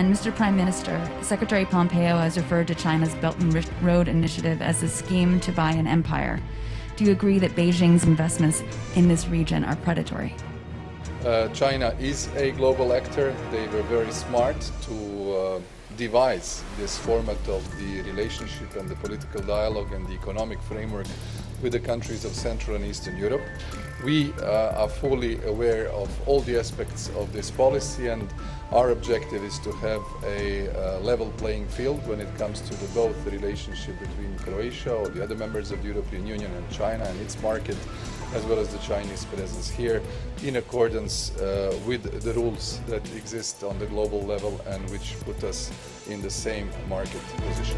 And Mr. Prime Minister, Secretary Pompeo has referred to China's Belt and Road Initiative as a scheme to buy an empire. Do you agree that Beijing's investments in this region are predatory? China is a global actor. They were very smart to devise this format of the relationship and the political dialogue and the economic framework with the countries of Central and Eastern Europe. We are fully aware of all the aspects of this policy, and our objective is to have a level playing field when it comes to both the relationship between Croatia or the other members of the European Union and China and its market, as well as the Chinese presence here, in accordance with the rules that exist on the global level and which put us in the same market position.